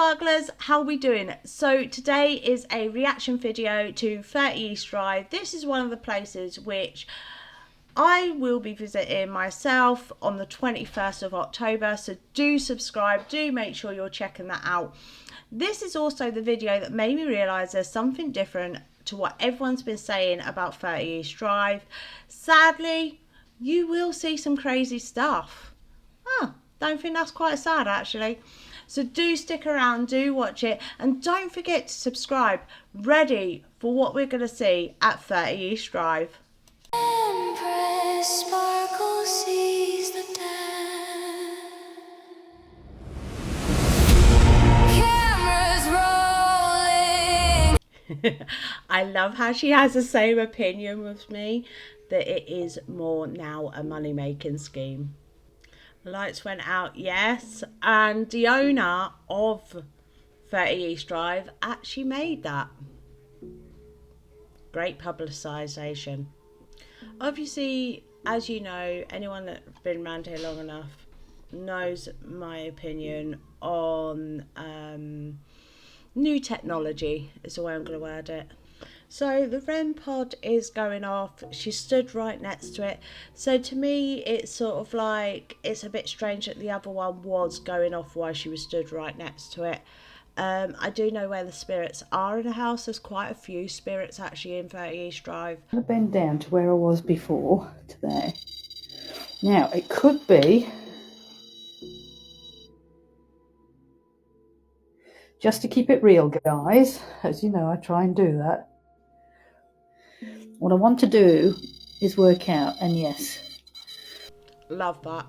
Sparklers, how are we doing? So today is a reaction video to 30 East Drive. This is one of the places which I will be visiting myself on the 21st of October, so do subscribe, do make sure you're checking that out. This is also the video that made me realise there's something different to what everyone's been saying about 30 East Drive. Sadly, you will see some crazy stuff. Don't think that's quite sad actually. So do stick around, do watch it, and don't forget to subscribe. Ready for what we're going to see at 30 East Drive. Empress sparkle sees the dance. Cameras rolling. I love how she has the same opinion with me, that it is more now a money-making scheme. Lights went out, yes, and the owner of 30 East Drive actually made that. Great publicisation. Obviously, as you know, anyone that's been around here long enough knows my opinion on new technology is the way I'm going to word it. So the REM-Pod is going off. She stood right next to it. So to me, it's sort of like, it's a bit strange that the other one was going off while she was stood right next to it. I do know where the spirits are in the house. There's quite a few spirits actually in 30 East Drive. I've been down to where I was before, to there. Now, it could be, just to keep it real, guys, as you know, I try and do that. What I want to do is work out, and yes. Love that.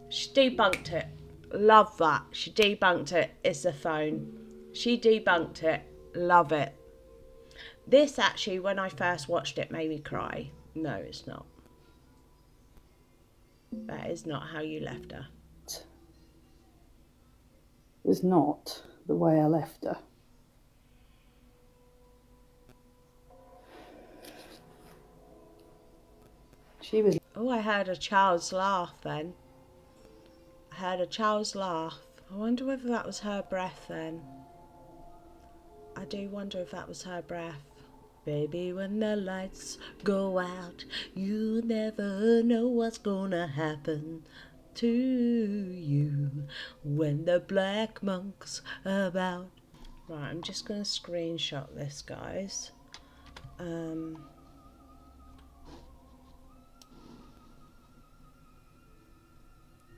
She debunked it. Love that. She debunked it. It's the phone. She debunked it. Love it. This actually, when I first watched it, made me cry. No, it's not. That is not how you left her. It was not the way I left her. She was... Oh, I heard a child's laugh then. I heard a child's laugh. I wonder whether that was her breath then. I do wonder if that was her breath. Baby, when the lights go out, you never know what's gonna happen to you when the black monk's about. Right, I'm just gonna screenshot this, guys.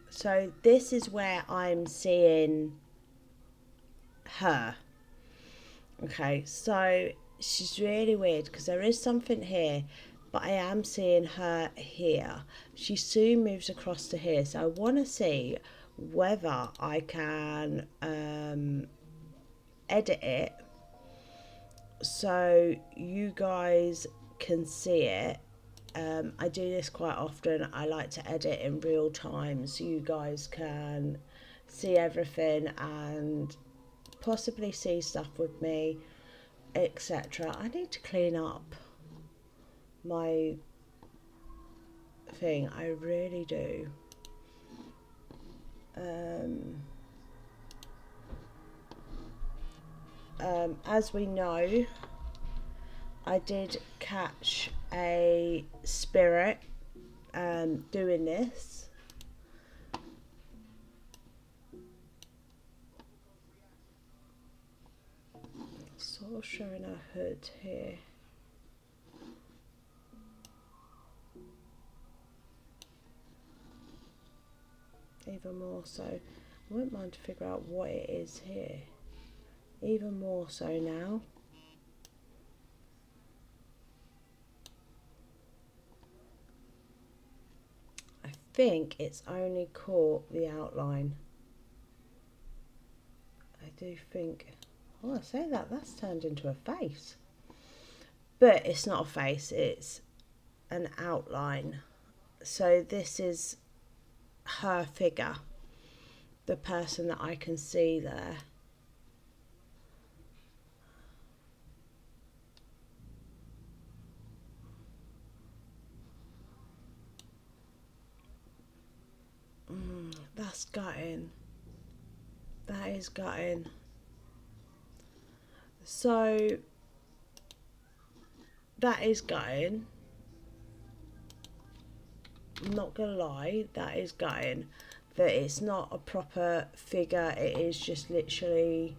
So this is where I'm seeing her. Okay, so she's really weird because there is something here, but I am seeing her here. She soon moves across to here, so I want to see whether I can edit it so you guys can see it. I do this quite often. I like to edit in real time so you guys can see everything and possibly see stuff with me, etc. I need to clean up my thing. I really do. As we know, I did catch a spirit doing this. Sort of showing her hood here. Even more so. I wouldn't mind to figure out what it is here. Even more so now. I think it's only caught the outline. I do think, oh, I say that, that's turned into a face. But it's not a face, it's an outline. So this is her figure, the person that I can see there. That's gutting. That is gutting. So that is going. I'm not gonna lie, that is going. That it's not a proper figure, it is just literally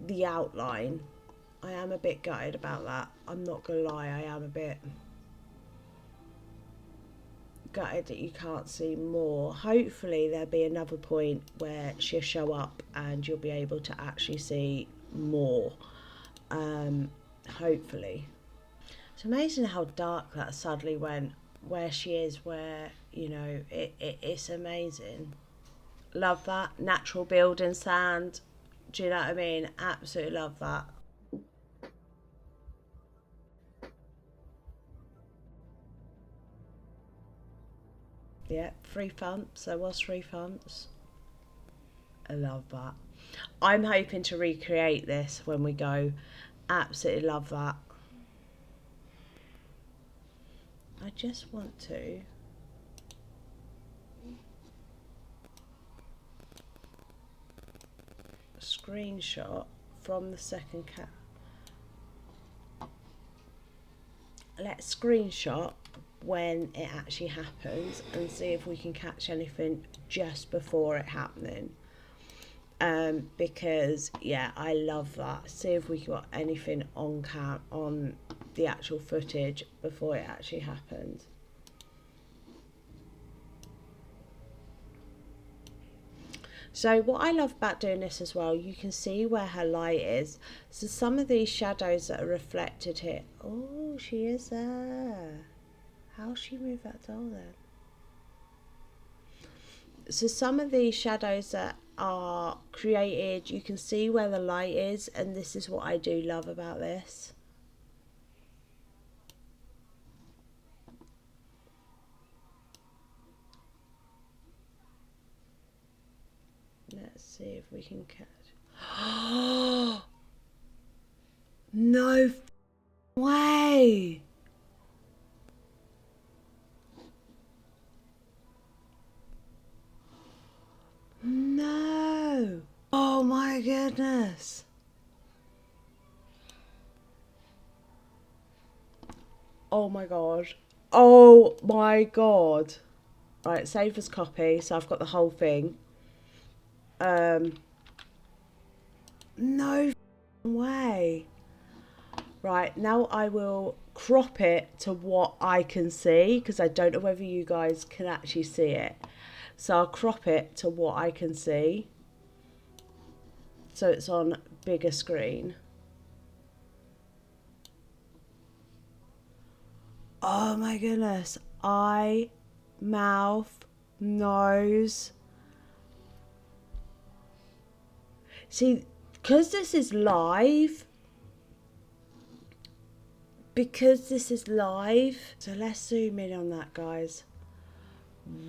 the outline. I am a bit gutted about that. I'm not gonna lie, I am a bit gutted that you can't see more. Hopefully there'll be another point where she'll show up and you'll be able to actually see more. Hopefully. It's amazing how dark that suddenly went, where she is, where, you know, it's amazing. Love that. Natural building sound. Do you know what I mean? Absolutely love that. Yeah, 3 thumps. There was 3 thumps. I love that. I'm hoping to recreate this when we go. Absolutely love that. I just want to screenshot from the second cat. Let's screenshot when it actually happens and see if we can catch anything just before it happening. Because yeah, I love that. See if we got anything on on the actual footage before it actually happens. So what I love about doing this as well, you can see where her light is. So some of these shadows that are reflected here. Oh, she is there. How's she move that doll then? So some of these shadows that are created, you can see where the light is, and this is what I do love about this. Let's see if we can catch. No way! No! Oh my goodness! Oh my god. Oh my god. Right, save as copy, so I've got the whole thing. No way. Right, now I will crop it to what I can see, because I don't know whether you guys can actually see it. So I'll crop it to what I can see. So it's on bigger screen. Oh my goodness. Eye, mouth, nose. See, because this is live, so let's zoom in on that, guys.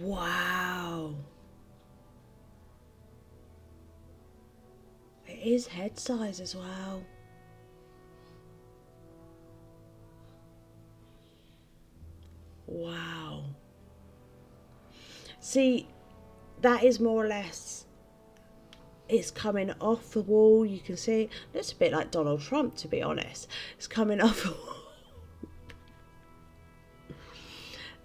Wow. It is head size as well. Wow. See, that is more or less, it's coming off the wall. You can see, it's a bit like Donald Trump, to be honest. It's coming off the wall.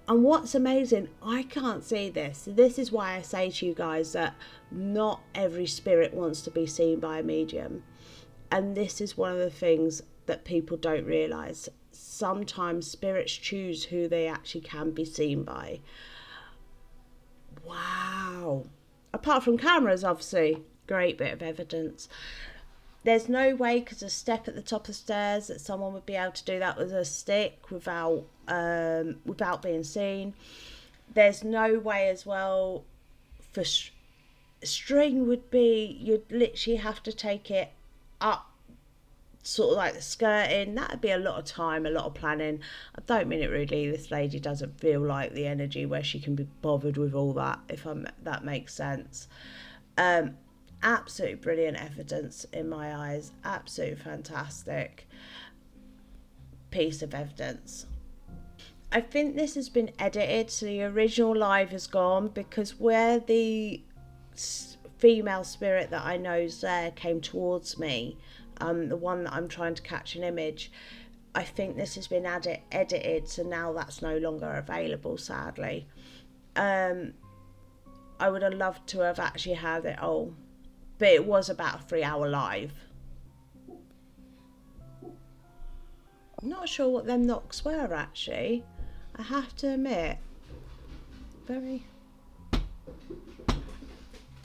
And what's amazing, I can't see this. This is why I say to you guys that not every spirit wants to be seen by a medium. And this is one of the things that people don't realise. Sometimes spirits choose who they actually can be seen by. Wow. Apart from cameras, obviously, great bit of evidence. There's no way, because a step at the top of the stairs, that someone would be able to do that with a stick without being seen. There's no way as well for string would be, you'd literally have to take it up, sort of like the skirting. That'd be a lot of time, a lot of planning. I don't mean it rudely. This lady doesn't feel like the energy where she can be bothered with all that, if that makes sense. Absolutely brilliant evidence in my eyes. Absolutely fantastic piece of evidence. I think this has been edited, so the original live is gone, because where the female spirit that I know's there came towards me, the one that I'm trying to catch an image, I think this has been edited, so now that's no longer available, sadly. I would have loved to have actually had it all, but it was about a 3-hour live. I'm not sure what them knocks were, actually. I have to admit. Very...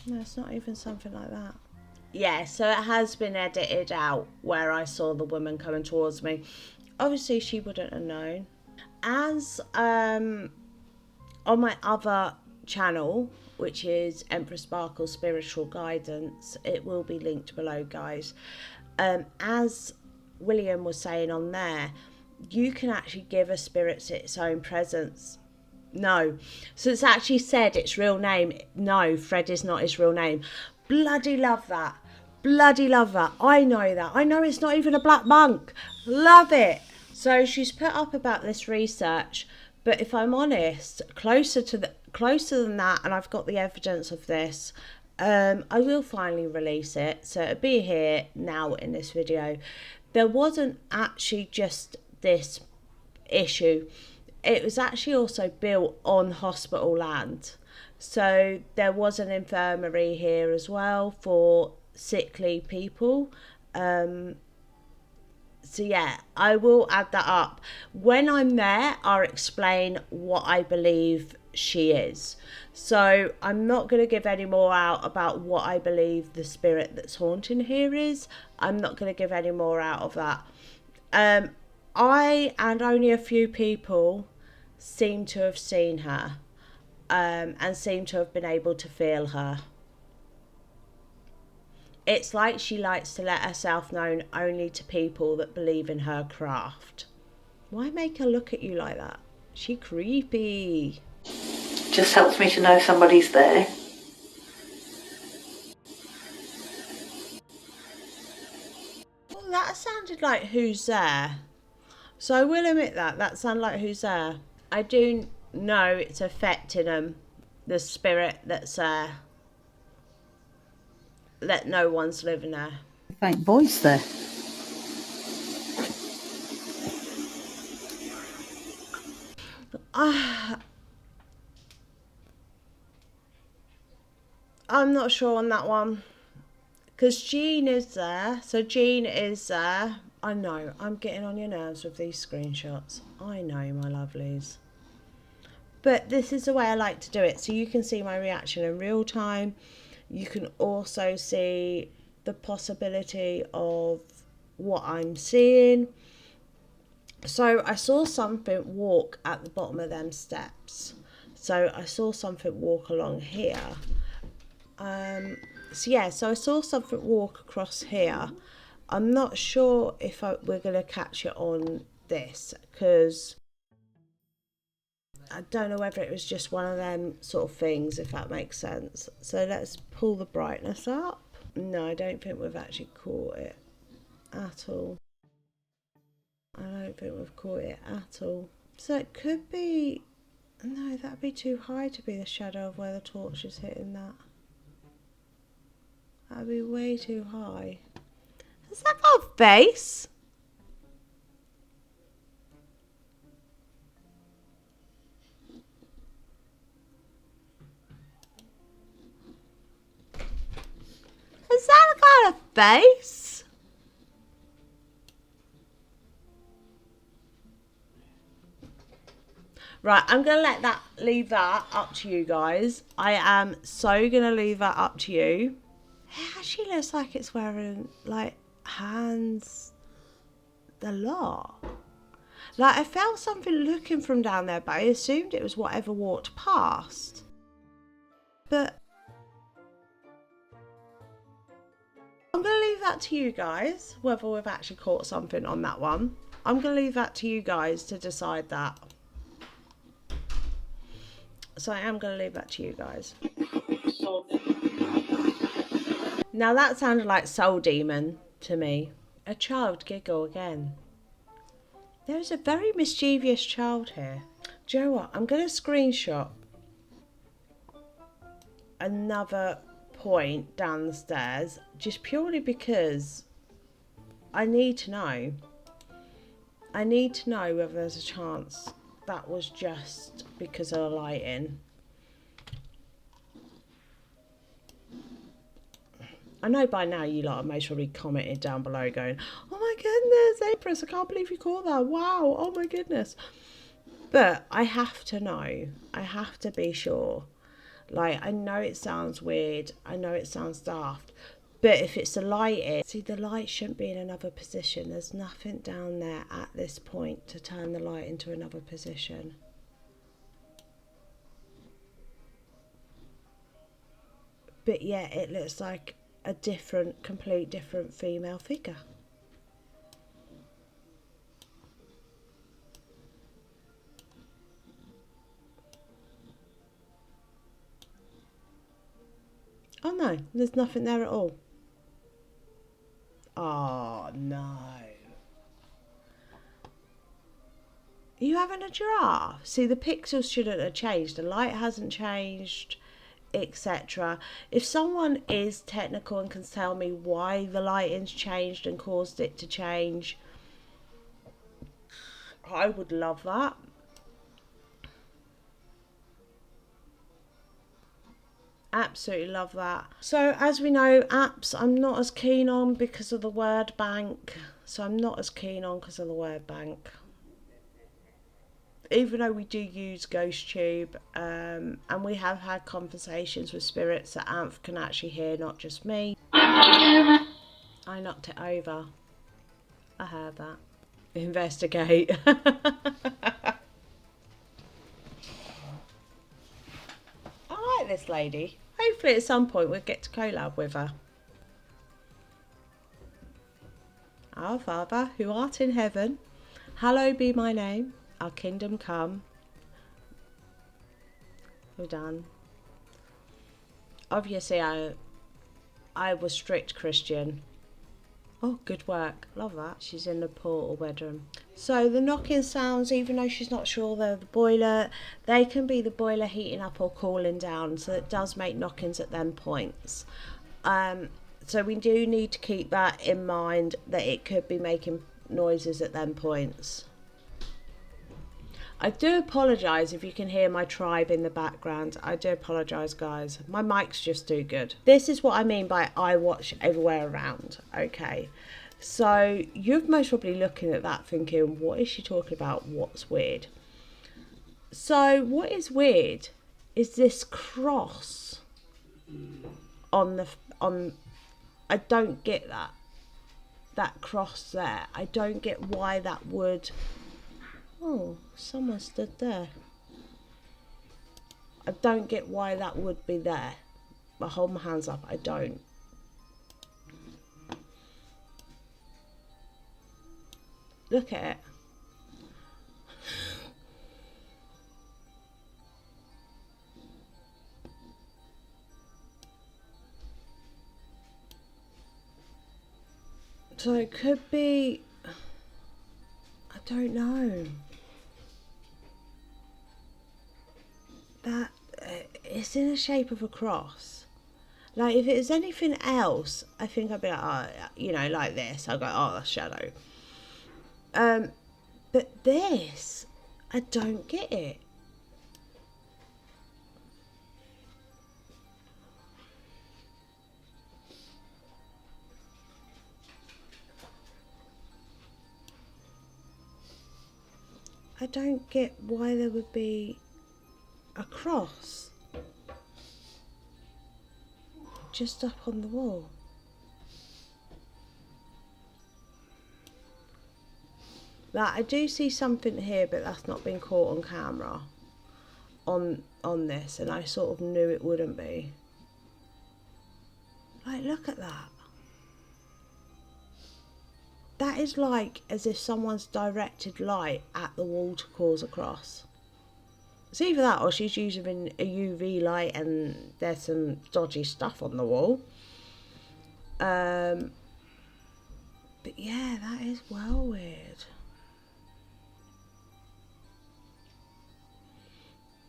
No, it's not even something like that. Yeah, so it has been edited out where I saw the woman coming towards me. Obviously, she wouldn't have known. As on my other channel, which is Empress Sparkle Spiritual Guidance, it will be linked below, guys. As William was saying on there, you can actually give a spirit its own presence. No, so it's actually said its real name. No, Fred is not his real name. Bloody love that. Bloody love that. I know that. I know it's not even a black monk. Love it. So she's put up about this research, but if I'm honest, closer than that, and I've got the evidence of this, I will finally release it. So it'll be here now in this video. There wasn't actually just this issue. It was actually also built on hospital land. So there was an infirmary here as well for sickly people. So yeah, I will add that up. When I'm there, I'll explain what I believe she is. So I'm not going to give any more out about what I believe the spirit that's haunting here is. I'm not going to give any more out of that. I and only a few people seem to have seen her, and seem to have been able to feel her. It's like she likes to let herself known only to people that believe in her craft. Why make her look at you like that? She creepy. Just helps me to know somebody's there. Well, that sounded like Who's There. So I will admit that sounded like Who's There. I do know it's affecting them, the spirit that's there. That no one's living there. Faint voice there. I'm not sure on that one. Because Jean is there. So Jean is there. I know, I'm getting on your nerves with these screenshots. I know, my lovelies. But this is the way I like to do it. So you can see my reaction in real time. You can also see the possibility of what I'm seeing. So I saw something walk at the bottom of them steps. So I saw something walk along here. So yeah, so I saw something walk across here. I'm not sure if we're going to catch it on this, because I don't know whether it was just one of them sort of things, if that makes sense. So let's pull the brightness up. No, I don't think we've actually caught it at all. I don't think we've caught it at all. So it could be... No, that'd be too high to be the shadow of where the torch is hitting that. That'd be way too high. Has that got a face? Has that got a face? Right, I'm going to leave that up to you guys. I am so going to leave that up to you. It actually looks like it's wearing, like, hands a lot. Like, I felt something looking from down there, but I assumed it was whatever walked past. But I'm going to leave that to you guys, whether we've actually caught something on that one. I'm going to leave that to you guys to decide that. So I am going to leave that to you guys. Now that sounded like Soul Demon to me. A child giggle again. There is a very mischievous child here. Do you know what? I'm going to screenshot another point down the stairs, just purely because I need to know. I need to know whether there's a chance that was just because of the lighting. I know by now you lot have most probably commented down below going, oh my goodness, Empress, I can't believe you caught that. Wow, oh my goodness. But I have to know. I have to be sure. Like, I know it sounds weird. I know it sounds daft. But if it's the lighting, see, the light shouldn't be in another position. There's nothing down there at this point to turn the light into another position. But yeah, it looks like a complete different female figure. Oh no, there's nothing there at all. Oh no. Are you having a giraffe? See, the pixels shouldn't have changed. The light hasn't changed, etc. If someone is technical and can tell me why the lighting's changed and caused it to change, I would love that. Absolutely love that. So as we know, apps I'm not as keen on because of the word bank. Even though we do use GhostTube, and we have had conversations with spirits that Amph can actually hear, not just me. I knocked it over. I heard that. Investigate. I like this lady. Hopefully at some point we'll get to collab with her. Our Father, who art in heaven, hallowed be my name. Our kingdom come. We're done. Obviously I was strict Christian. Oh, good work. Love that. She's in the portal bedroom. So the knocking sounds, even though she's not sure they're the boiler, they can be the boiler heating up or cooling down. So it does make knockings at them points. So we do need to keep that in mind, that it could be making noises at them points. I do apologise if you can hear my tribe in the background. I do apologise, guys. My mic's just too good. This is what I mean by I watch everywhere around, okay? So you're most probably looking at that thinking, what is she talking about? What's weird? So what is weird is this cross on I don't get that cross there. I don't get why that would. Oh, someone stood there. I don't get why that would be there. I hold my hands up, I don't. Look at it. So it could be, I don't know. That it's in the shape of a cross. Like if it was anything else, I think I'd be like, oh, you know, like this. I'd go, oh, that's shadow. But this, I don't get it. I don't get why there would be a cross just up on the wall. Like, I do see something here, but that's not been caught on camera on this, and I sort of knew it wouldn't be. Like, look at that. That is like as if someone's directed light at the wall to cause a cross. It's either that or she's using a UV light and there's some dodgy stuff on the wall. But yeah, that is well weird.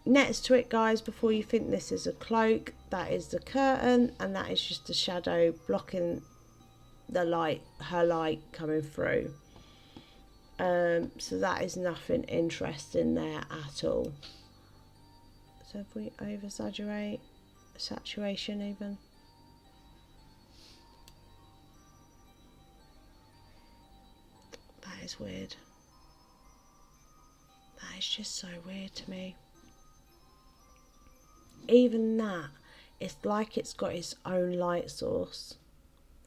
Next to it, guys, before you think this is a cloak, that is the curtain, and that is just a shadow blocking the light, her light coming through. So that is nothing interesting there at all. So if we over saturation even. That is weird. That is just so weird to me. Even that, it's like it's got its own light source.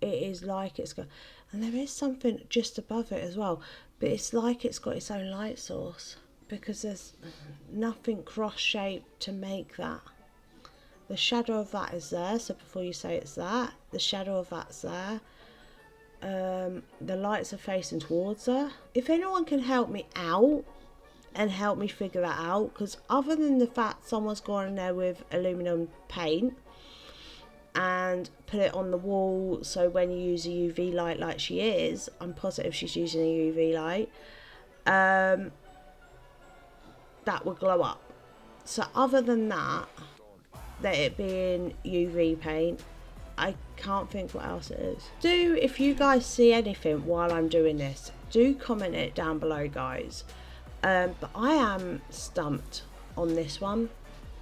It is like it's got, and there is something just above it as well, but it's like it's got its own light source because there's nothing cross-shaped to make that. The shadow of that is there, so before you say it's that, the shadow of that's there. The lights are facing towards her. If anyone can help me out and help me figure that out, because other than the fact someone's gone in there with aluminum paint and put it on the wall, so when you use a UV light like she is, I'm positive she's using a UV light, that would glow up. So other than that it being UV paint, I can't think what else it is. If you guys see anything while I'm doing this, do comment it down below, guys. But I am stumped on this one.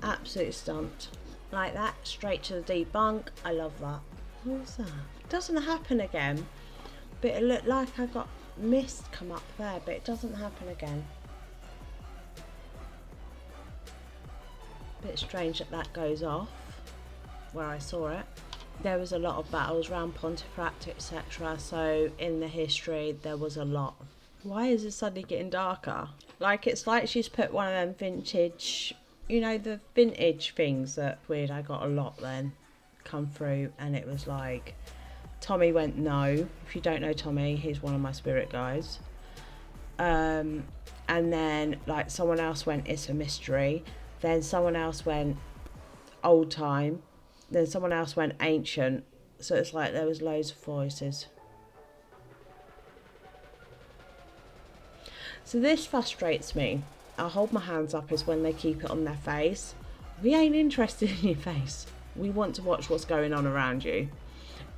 Absolutely stumped. Like that, straight to the debunk. I love that. What was that? It doesn't happen again. But it looked like I got mist come up there, but it doesn't happen again. Bit strange that goes off where I saw it. There was a lot of battles around Pontefract, etc. So in the history there was a lot. Why is it suddenly getting darker? Like it's like she's put one of them vintage, you know, the vintage things that weird. I got a lot then come through, and it was like Tommy went no. If you don't know Tommy, he's one of my spirit guys. And then like someone else went it's a mystery. Then someone else went old time. Then someone else went ancient. So it's like there was loads of voices. So this frustrates me. I'll hold my hands up is when they keep it on their face. We ain't interested in your face. We want to watch what's going on around you.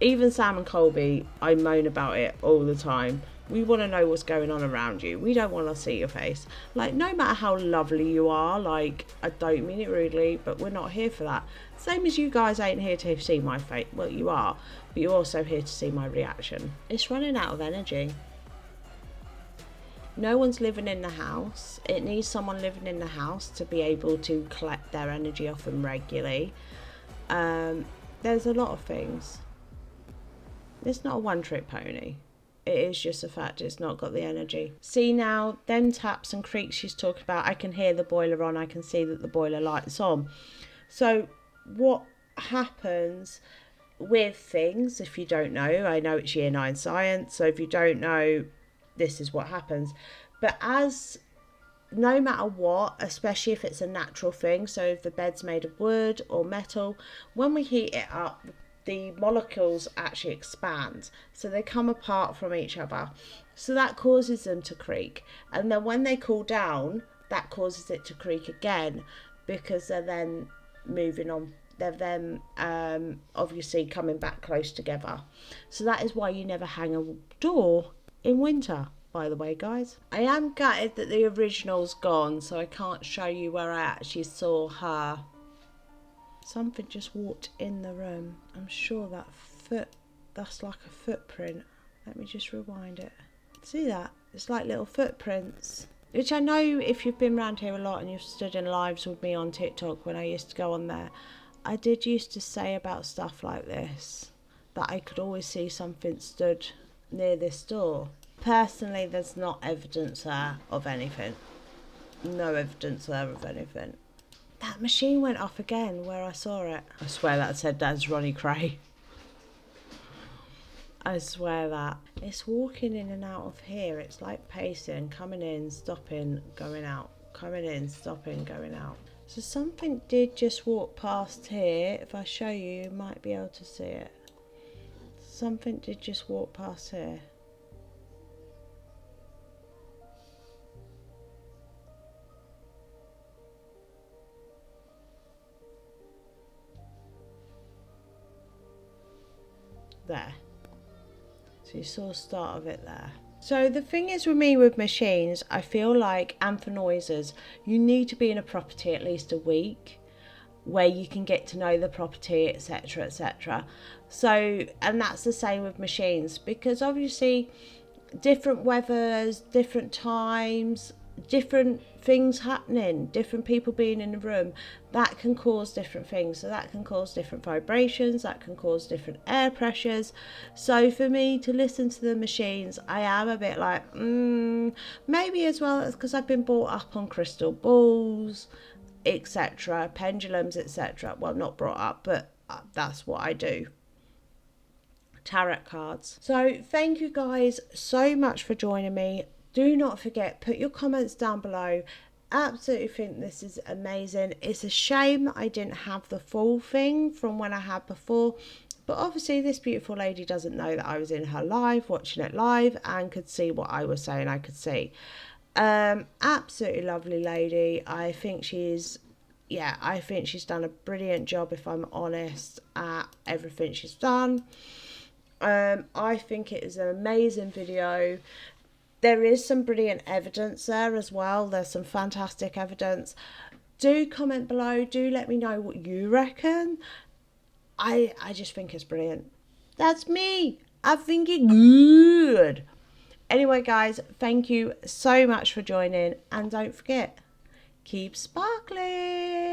Even Sam and Colby, I moan about it all the time. We want to know what's going on around you. We don't want to see your face. Like, no matter how lovely you are, like, I don't mean it rudely, but we're not here for that. Same as you guys ain't here to see my face. Well, you are, but you're also here to see my reaction. It's running out of energy. No one's living in the house. It needs someone living in the house to be able to collect their energy off them regularly. There's a lot of things. It's not a one-trick pony. It is just a fact it's not got the energy. See now, them taps and creaks she's talking about, I can hear the boiler on, I can see that the boiler light's on. So what happens with things, if you don't know, I know it's year 9 science, so if you don't know, this is what happens. But as no matter what, especially if it's a natural thing, so if the bed's made of wood or metal, when we heat it up, the molecules actually expand, so they come apart from each other, so that causes them to creak, and then when they cool down, that causes it to creak again, because they're then moving on, they're then obviously coming back close together. So that is why you never hang a door in winter, by the way, guys. I am gutted that the original's gone, so I can't show you where I actually saw her. Something just walked in the room. I'm sure that's like a footprint. Let me just rewind it. See that? It's like little footprints. Which I know if you've been around here a lot and you've stood in lives with me on TikTok when I used to go on there, I did used to say about stuff like this, that I could always see something stood near this door. Personally, there's not evidence there of anything. No evidence there of anything. That machine went off again where I saw it. I swear that said that's Ronnie Cray. I swear that. It's walking in and out of here. It's like pacing, coming in, stopping, going out. Coming in, stopping, going out. So something did just walk past here. If I show you, you might be able to see it. Something did just walk past here. There. So you saw the start of it there. So the thing is with me with machines, I feel like, and for noises, you need to be in a property at least a week where you can get to know the property, etc, etc. So, and that's the same with machines, because obviously different weathers, different times, different things happening, different people being in the room, that can cause different things. So that can cause different vibrations, that can cause different air pressures. So for me to listen to the machines, I am a bit like, maybe as well as because I've been brought up on crystal balls, etc, pendulums, etc. Well, not brought up, but that's what I do. Tarot cards. So thank you guys so much for joining me. Do not forget, put your comments down below. Absolutely think this is amazing. It's a shame I didn't have the full thing from when I had before, but obviously this beautiful lady doesn't know that I was in her live, watching it live, and could see what I was saying I could see. Absolutely lovely lady. I think she's done a brilliant job, if I'm honest, at everything she's done. I think it is an amazing video. There is some brilliant evidence there as well. There's some fantastic evidence. Do comment below. Do let me know what you reckon. I just think it's brilliant. That's me. I think it's good. Anyway, guys, thank you so much for joining. And don't forget, keep sparkling.